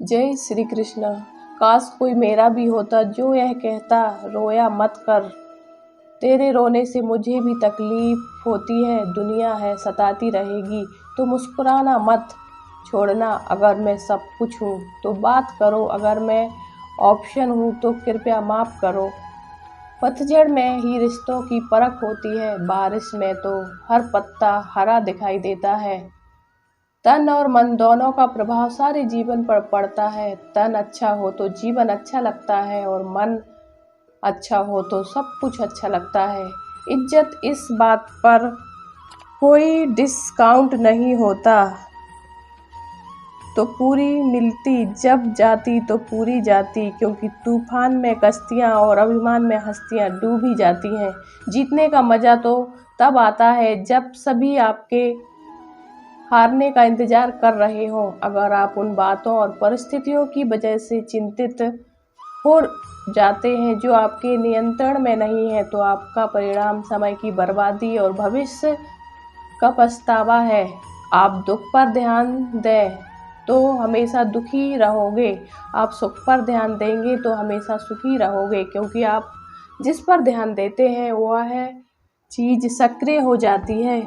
जय श्री कृष्ण। काश कोई मेरा भी होता जो यह कहता रोया मत कर, तेरे रोने से मुझे भी तकलीफ होती है, दुनिया है सताती रहेगी तो मुस्कुराना मत छोड़ना। अगर मैं सब कुछ हूँ तो बात करो, अगर मैं ऑप्शन हूँ तो कृपया माफ़ करो। पतझड़ में ही रिश्तों की परख होती है, बारिश में तो हर पत्ता हरा दिखाई देता है। तन और मन दोनों का प्रभाव सारे जीवन पर पड़ता है। तन अच्छा हो तो जीवन अच्छा लगता है और मन अच्छा हो तो सब कुछ अच्छा लगता है। इज्जत इस बात पर कोई डिस्काउंट नहीं होता तो पूरी मिलती, जब जाती तो पूरी जाती, क्योंकि तूफान में कश्तियाँ और अभिमान में हस्तियाँ डूबी जाती हैं। जीतने का मज़ा तो तब आता है जब सभी आपके हारने का इंतजार कर रहे हों। अगर आप उन बातों और परिस्थितियों की वजह से चिंतित हो जाते हैं जो आपके नियंत्रण में नहीं है, तो आपका परिणाम समय की बर्बादी और भविष्य का पछतावा है। आप दुख पर ध्यान दें तो हमेशा दुखी रहोगे, आप सुख पर ध्यान देंगे तो हमेशा सुखी रहोगे, क्योंकि आप जिस पर ध्यान देते हैं वह चीज़ सक्रिय हो जाती है।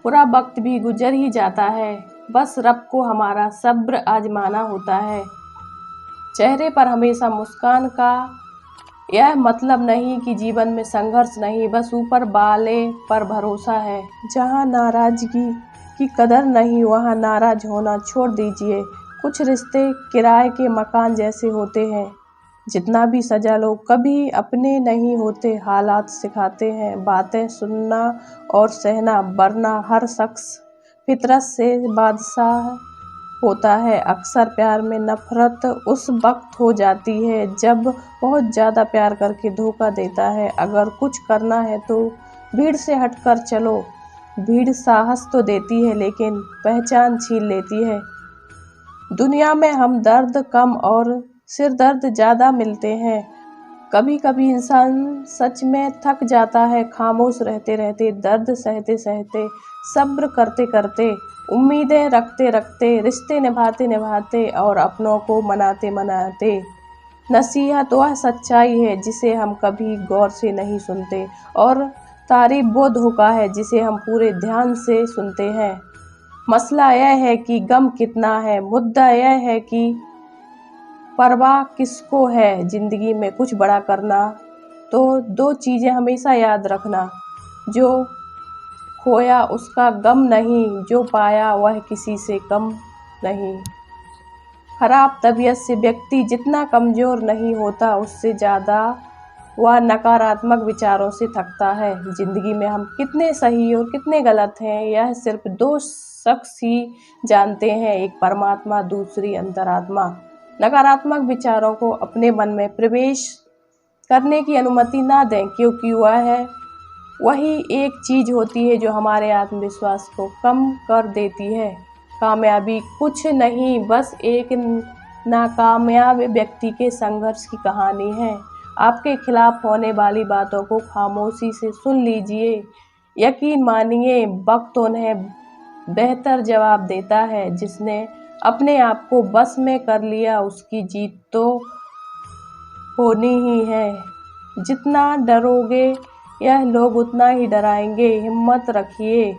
पूरा वक्त भी गुजर ही जाता है, बस रब को हमारा सब्र आजमाना होता है। चेहरे पर हमेशा मुस्कान का यह मतलब नहीं कि जीवन में संघर्ष नहीं, बस ऊपर वाले पर भरोसा है। जहाँ नाराजगी की कदर नहीं वहाँ नाराज होना छोड़ दीजिए। कुछ रिश्ते किराए के मकान जैसे होते हैं, जितना भी सजा लो कभी अपने नहीं होते। हालात सिखाते हैं बातें सुनना और सहना, वरना हर शख्स फितरत से बादशाह होता है। अक्सर प्यार में नफरत उस वक्त हो जाती है जब बहुत ज़्यादा प्यार करके धोखा देता है। अगर कुछ करना है तो भीड़ से हटकर चलो। भीड़ साहस तो देती है लेकिन पहचान छीन लेती है। दुनिया में हम दर्द कम और सिर दर्द ज़्यादा मिलते हैं। कभी कभी इंसान सच में थक जाता है, खामोश रहते रहते, दर्द सहते सहते, सब्र करते करते, उम्मीदें रखते रखते, रिश्ते निभाते निभाते और अपनों को मनाते मनाते। नसीहत वह सच्चाई है जिसे हम कभी गौर से नहीं सुनते, और तारीफ वो धोखा है जिसे हम पूरे ध्यान से सुनते हैं। मसला यह है कि गम कितना है, मुद्दा यह है कि परवाह किसको है। जिंदगी में कुछ बड़ा करना तो दो चीज़ें हमेशा याद रखना, जो खोया उसका गम नहीं, जो पाया वह किसी से कम नहीं। खराब तबीयत से व्यक्ति जितना कमज़ोर नहीं होता, उससे ज़्यादा वह नकारात्मक विचारों से थकता है। जिंदगी में हम कितने सही और कितने गलत हैं यह सिर्फ दो शख्स ही जानते हैं, एक परमात्मा, दूसरी अंतरात्मा। नकारात्मक विचारों को अपने मन में प्रवेश करने की अनुमति ना दें, क्योंकि वही एक चीज़ होती है जो हमारे आत्मविश्वास को कम कर देती है। कामयाबी कुछ नहीं, बस एक नाकामयाब व्यक्ति के संघर्ष की कहानी है। आपके खिलाफ होने वाली बातों को खामोशी से सुन लीजिए। यकीन मानिए वक्त उन्हें बेहतर जवाब देता है। जिसने अपने आप को बस में कर लिया उसकी जीत तो होनी ही है। जितना डरोगे यह लोग उतना ही डराएंगे। हिम्मत रखिए,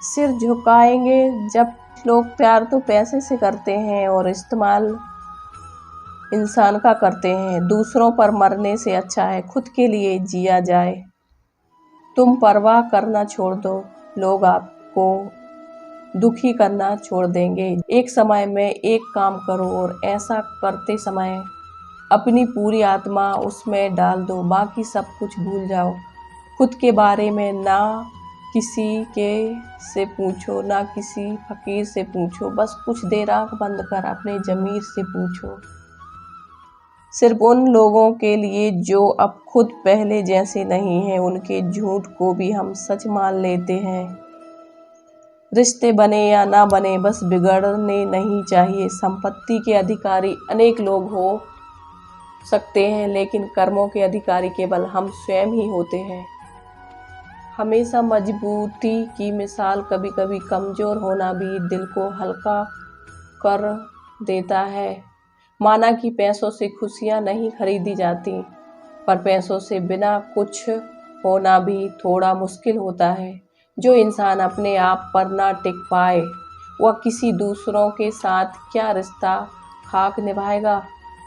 सिर झुकाएंगे जब लोग प्यार तो पैसे से करते हैं और इस्तेमाल इंसान का करते हैं। दूसरों पर मरने से अच्छा है खुद के लिए जिया जाए। तुम परवाह करना छोड़ दो, लोग आपको दुखी करना छोड़ देंगे। एक समय में एक काम करो और ऐसा करते समय अपनी पूरी आत्मा उसमें डाल दो, बाकी सब कुछ भूल जाओ। खुद के बारे में ना किसी के से पूछो, ना किसी फकीर से पूछो, बस कुछ देर आँख बंद कर अपने ज़मीर से पूछो। सिर्फ उन लोगों के लिए जो अब खुद पहले जैसे नहीं हैं, उनके झूठ को भी हम सच मान लेते हैं। रिश्ते बने या ना बने, बस बिगड़ने नहीं चाहिए। संपत्ति के अधिकारी अनेक लोग हो सकते हैं, लेकिन कर्मों के अधिकारी केवल हम स्वयं ही होते हैं। हमेशा मजबूती की मिसाल कभी कभी कमज़ोर होना भी दिल को हल्का कर देता है। माना कि पैसों से खुशियाँ नहीं खरीदी जाती, पर पैसों से बिना कुछ होना भी थोड़ा मुश्किल होता है। जो इंसान अपने आप पर ना टिक पाए, वह किसी दूसरों के साथ क्या रिश्ता खाक निभाएगा।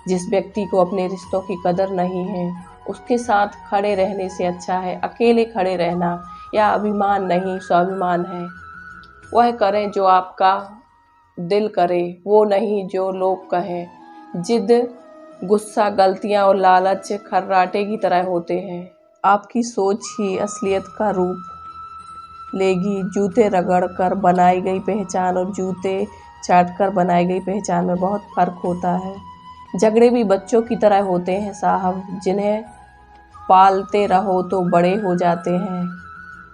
जिस व्यक्ति को अपने रिश्तों की कदर नहीं है, उसके साथ खड़े रहने से अच्छा है अकेले खड़े रहना। या अभिमान नहीं, स्वाभिमान है। वह करें जो आपका दिल करे, वो नहीं जो लोग कहें। जिद, गुस्सा, गलतियाँ और लालच खर्राटे की तरह होते हैं। आपकी सोच ही असलियत का रूप लेगी। जूते रगड़ कर बनाई गई पहचान और जूते चाट कर बनाई गई पहचान में बहुत फर्क होता है। झगड़े भी बच्चों की तरह होते हैं साहब, जिन्हें पालते रहो तो बड़े हो जाते हैं।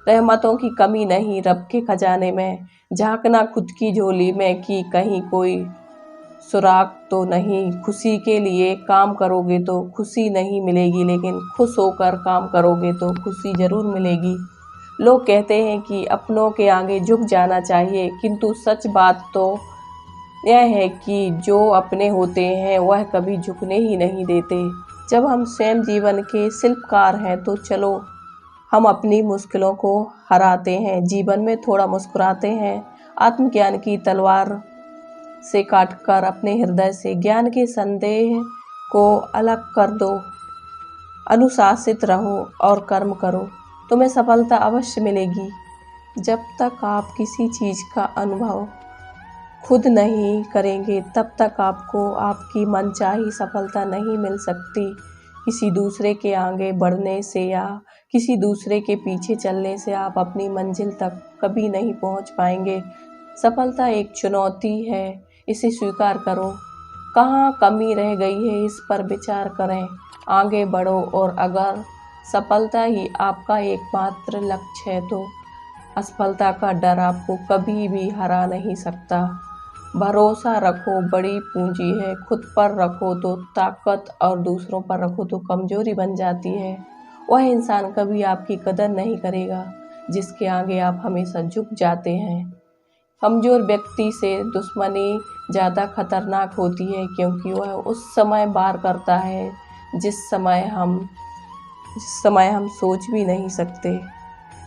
रहमतों की कमी नहीं, रब के खजाने में झांकना खुद की झोली में कि कहीं कोई सुराग तो नहीं। खुशी के लिए काम करोगे तो खुशी नहीं मिलेगी, लेकिन खुश होकर काम करोगे तो खुशी ज़रूर मिलेगी। लोग कहते हैं कि अपनों के आगे झुक जाना चाहिए, किंतु सच बात तो यह है कि जो अपने होते हैं वह कभी झुकने ही नहीं देते। जब हम स्वयं जीवन के शिल्पकार हैं तो चलो हम अपनी मुश्किलों को हराते हैं, जीवन में थोड़ा मुस्कुराते हैं। आत्मज्ञान की तलवार से काटकर अपने हृदय से ज्ञान के संदेह को अलग कर दो। अनुशासित रहो और कर्म करो, तुम्हें सफलता अवश्य मिलेगी। जब तक आप किसी चीज़ का अनुभव खुद नहीं करेंगे, तब तक आपको आपकी मनचाही सफलता नहीं मिल सकती। किसी दूसरे के आगे बढ़ने से या किसी दूसरे के पीछे चलने से आप अपनी मंजिल तक कभी नहीं पहुंच पाएंगे। सफलता एक चुनौती है, इसे स्वीकार करो। कहाँ कमी रह गई है, इस पर विचार करें। आगे बढ़ो, और अगर सफलता ही आपका एकमात्र लक्ष्य है तो असफलता का डर आपको कभी भी हरा नहीं सकता। भरोसा रखो बड़ी पूंजी है, खुद पर रखो तो ताकत और दूसरों पर रखो तो कमजोरी बन जाती है। वह इंसान कभी आपकी कदर नहीं करेगा जिसके आगे आप हमेशा झुक जाते हैं। कमज़ोर व्यक्ति से दुश्मनी ज़्यादा खतरनाक होती है, क्योंकि वह उस समय वार करता है जिस समय हम सोच भी नहीं सकते।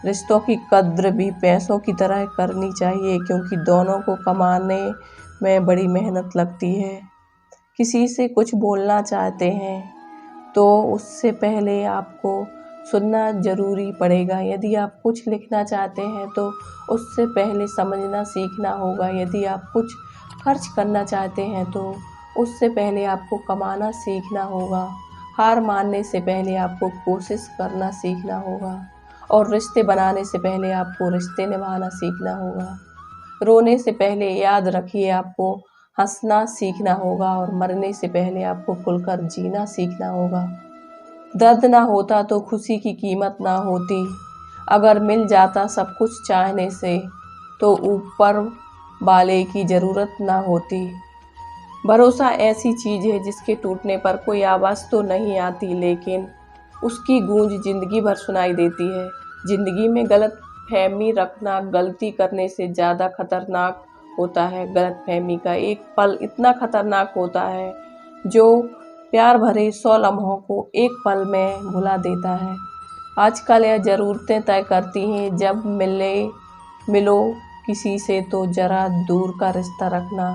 रिश्तों की कद्र भी पैसों की तरह करनी चाहिए, क्योंकि दोनों को कमाने में बड़ी मेहनत लगती है। किसी से कुछ बोलना चाहते हैं तो उससे पहले आपको सुनना ज़रूरी पड़ेगा। यदि आप कुछ लिखना चाहते हैं तो उससे पहले समझना सीखना होगा। यदि आप कुछ खर्च करना चाहते हैं तो उससे पहले आपको कमाना सीखना होगा। हार मानने से पहले आपको कोशिश करना सीखना होगा, और रिश्ते बनाने से पहले आपको रिश्ते निभाना सीखना होगा। रोने से पहले याद रखिए आपको हंसना सीखना होगा, और मरने से पहले आपको खुलकर जीना सीखना होगा। दर्द ना होता तो खुशी की कीमत ना होती। अगर मिल जाता सब कुछ चाहने से तो ऊपर वाले की ज़रूरत ना होती। भरोसा ऐसी चीज़ है जिसके टूटने पर कोई आवाज़ तो नहीं आती, लेकिन उसकी गूंज ज़िंदगी भर सुनाई देती है। ज़िंदगी में गलतफहमी रखना गलती करने से ज़्यादा खतरनाक होता है। गलतफहमी का एक पल इतना खतरनाक होता है जो प्यार भरे 100 लम्हों को एक पल में भुला देता है। आजकल यह ज़रूरतें तय करती हैं। जब मिलो किसी से तो ज़रा दूर का रिश्ता रखना।